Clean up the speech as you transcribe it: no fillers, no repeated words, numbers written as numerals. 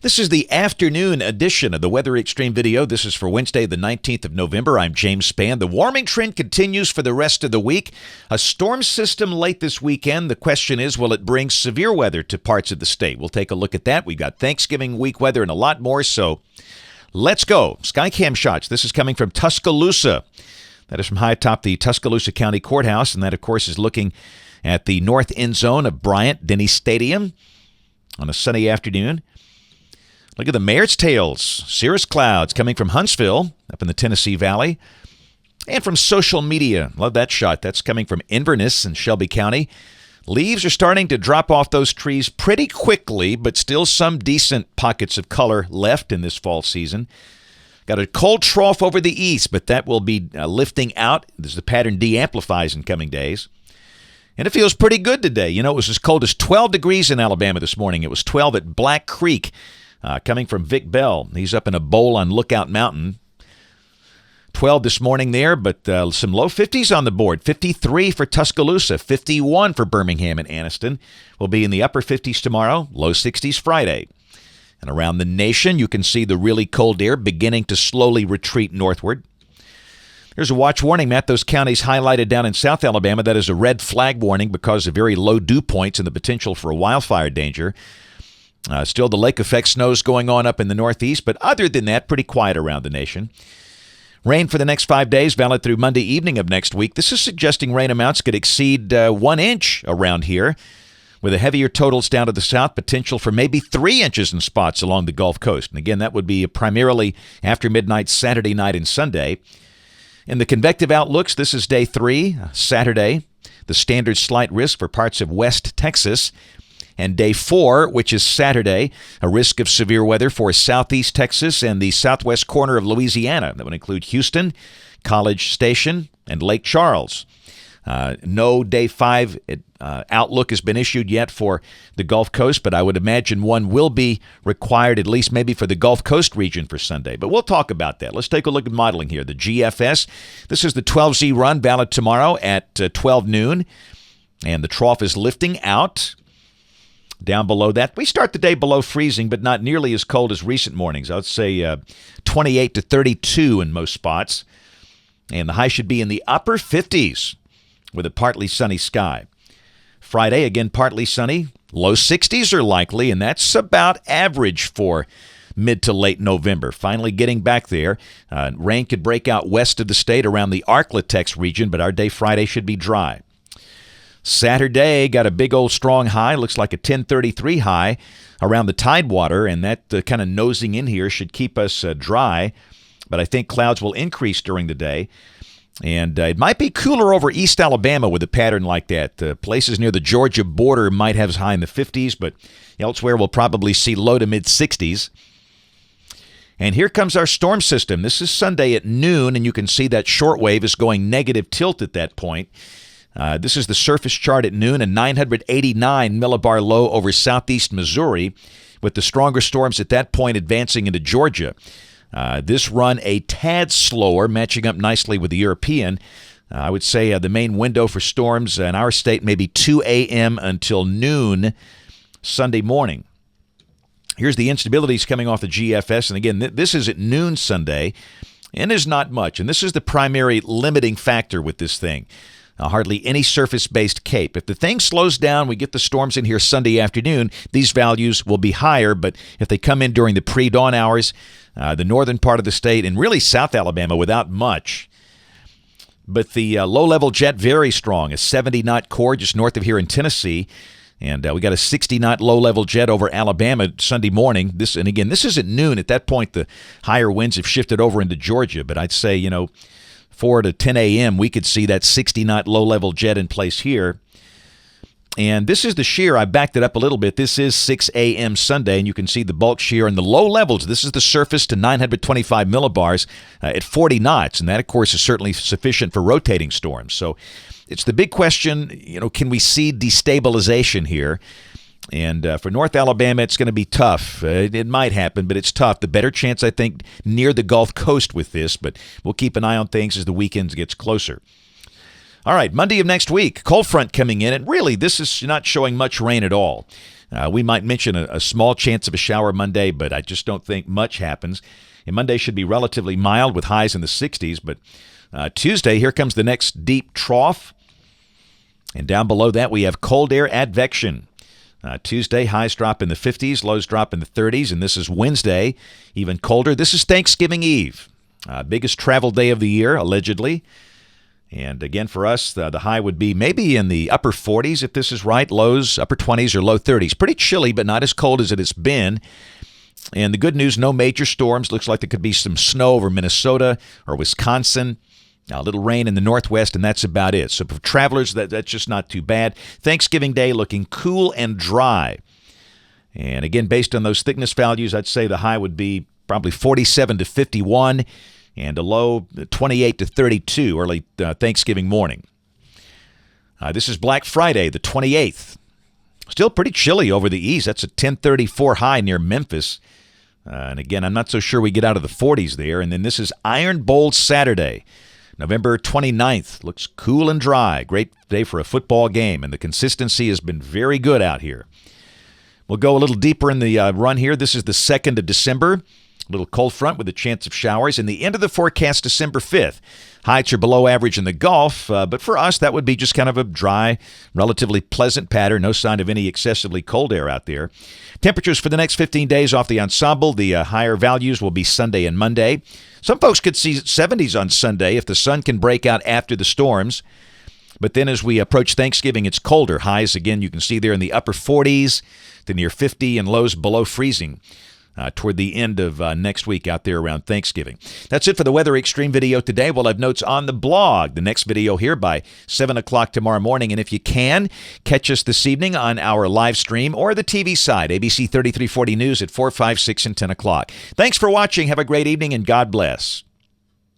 This is the afternoon edition of the Weather Xtreme video. This is for Wednesday, the 19th of November. I'm James Spann. The warming trend continues for the rest of the week. A storm system late this weekend. The question is, will it bring severe weather to parts of the state? We'll take a look at that. We've got Thanksgiving week weather and a lot more, so let's go. Skycam shots. This is coming from Tuscaloosa. That is from high atop the Tuscaloosa County Courthouse, and that, of course, is looking at the north end zone of Bryant-Denny Stadium on a sunny afternoon. Look at the mare's tails, cirrus clouds coming from Huntsville up in the Tennessee Valley. And from social media, love that shot. That's coming from Inverness in Shelby County. Leaves are starting to drop off those trees pretty quickly, but still some decent pockets of color left in this fall season. Got a cold trough over the east, but that will be lifting out as the pattern de-amplifies in coming days. And it feels pretty good today. You know, it was as cold as 12 degrees in Alabama this morning. It was 12 at Black Creek. Coming from Vic Bell. He's up in a bowl on Lookout Mountain. 12 this morning there, but some low 50s on the board. 53 for Tuscaloosa, 51 for Birmingham and Anniston. We'll be in the upper 50s tomorrow, low 60s Friday. And around the nation, you can see the really cold air beginning to slowly retreat northward. There's a watch warning, Matt. Those counties highlighted down in South Alabama. That is a red flag warning because of very low dew points and the potential for a wildfire danger. Still the lake effect snows going on up in the northeast, but other than that, pretty quiet around the nation. Rain for the next 5 days, valid through Monday evening of next week. This is suggesting rain amounts could exceed 1 inch around here, with the heavier totals down to the south, potential for maybe 3 inches in spots along the Gulf Coast. And again, that would be primarily after midnight Saturday night and Sunday. In the convective outlooks, this is day 3, Saturday, the standard slight risk for parts of West Texas. And day 4, which is Saturday, a risk of severe weather for southeast Texas and the southwest corner of Louisiana. That would include Houston, College Station, and Lake Charles. No day 5 outlook has been issued yet for the Gulf Coast, but I would imagine one will be required, at least maybe for the Gulf Coast region for Sunday. But we'll talk about that. Let's take a look at modeling here. The GFS, this is the 12Z run, valid tomorrow at 12 noon, and the trough is lifting out. Down below that, we start the day below freezing, but not nearly as cold as recent mornings. I would say 28 to 32 in most spots. And the high should be in the upper 50s with a partly sunny sky. Friday, again, partly sunny. Low 60s are likely, and that's about average for mid to late November. Finally getting back there. Rain could break out west of the state around the Arklatex region, but our day Friday should be dry. Saturday got a big old strong high, looks like a 1033 high around the Tidewater, and that kind of nosing in here should keep us dry, but I think clouds will increase during the day, and it might be cooler over East Alabama with a pattern like that. Places near the Georgia border might have as high in the 50s, but elsewhere we'll probably see low to mid 60s. And here comes our storm system. This is Sunday at noon, and you can see that shortwave is going negative tilt at that point. This is the surface chart at noon, a 989 millibar low over southeast Missouri, with the stronger storms at that point advancing into Georgia. This run a tad slower, matching up nicely with the European. I would say the main window for storms in our state may be 2 a.m. until noon Sunday morning. Here's the instabilities coming off the GFS, and again, this is at noon Sunday, and is not much, and this is the primary limiting factor with this thing. Hardly any surface-based CAPE. If the thing slows down, we get the storms in here Sunday afternoon, these values will be higher, but if they come in during the pre-dawn hours, the northern part of the state, and really South Alabama without much. But the low-level jet very strong, a 70-knot core just north of here in Tennessee, and we got a 60-knot low-level jet over Alabama Sunday morning. This is at noon. At that point, the higher winds have shifted over into Georgia, but I'd say, 4 to 10 a.m., we could see that 60-knot low-level jet in place here. And this is the shear. I backed it up a little bit. This is 6 a.m. Sunday, and you can see the bulk shear and the low levels. This is the surface to 925 millibars at 40 knots, and that, of course, is certainly sufficient for rotating storms. So it's the big question, can we see destabilization here? And for North Alabama, it's going to be tough. It might happen, but it's tough. The better chance, I think, near the Gulf Coast with this, but we'll keep an eye on things as the weekend gets closer. All right, Monday of next week, cold front coming in, and really this is not showing much rain at all. We might mention a small chance of a shower Monday, but I just don't think much happens. And Monday should be relatively mild with highs in the 60s. But Tuesday, here comes the next deep trough. And down below that, we have cold air advection. Tuesday, highs drop in the 50s, lows drop in the 30s. And this is Wednesday, even colder. This is Thanksgiving Eve, biggest travel day of the year, allegedly. And again, for us, the high would be maybe in the upper 40s, if this is right, lows, upper 20s or low 30s. Pretty chilly, but not as cold as it has been. And the good news, no major storms. Looks like there could be some snow over Minnesota or Wisconsin. A little rain in the northwest, and that's about it. So for travelers, that's just not too bad. Thanksgiving Day looking cool and dry. And again, based on those thickness values, I'd say the high would be probably 47 to 51. And a low 28 to 32 early Thanksgiving morning. This is Black Friday, the 28th. Still pretty chilly over the east. That's a 1034 high near Memphis. And again, I'm not so sure we get out of the 40s there. And then this is Iron Bowl Saturday, November 29th. Looks cool and dry. Great day for a football game. And the consistency has been very good out here. We'll go a little deeper in the run here. This is the 2nd of December. A little cold front with a chance of showers. And the end of the forecast, December 5th. Heights are below average in the Gulf, but for us, that would be just kind of a dry, relatively pleasant pattern. No sign of any excessively cold air out there. Temperatures for the next 15 days off the ensemble. The higher values will be Sunday and Monday. Some folks could see 70s on Sunday if the sun can break out after the storms. But then as we approach Thanksgiving, it's colder. Highs, again, you can see there in the upper 40s to near 50 and lows below freezing. Toward the end of next week out there around Thanksgiving. That's it for the Weather Xtreme video today. We'll have notes on the blog. The next video here by 7 o'clock tomorrow morning. And if you can, catch us this evening on our live stream or the TV side, ABC 3340 News at 4, 5, 6, and 10 o'clock. Thanks for watching. Have a great evening and God bless.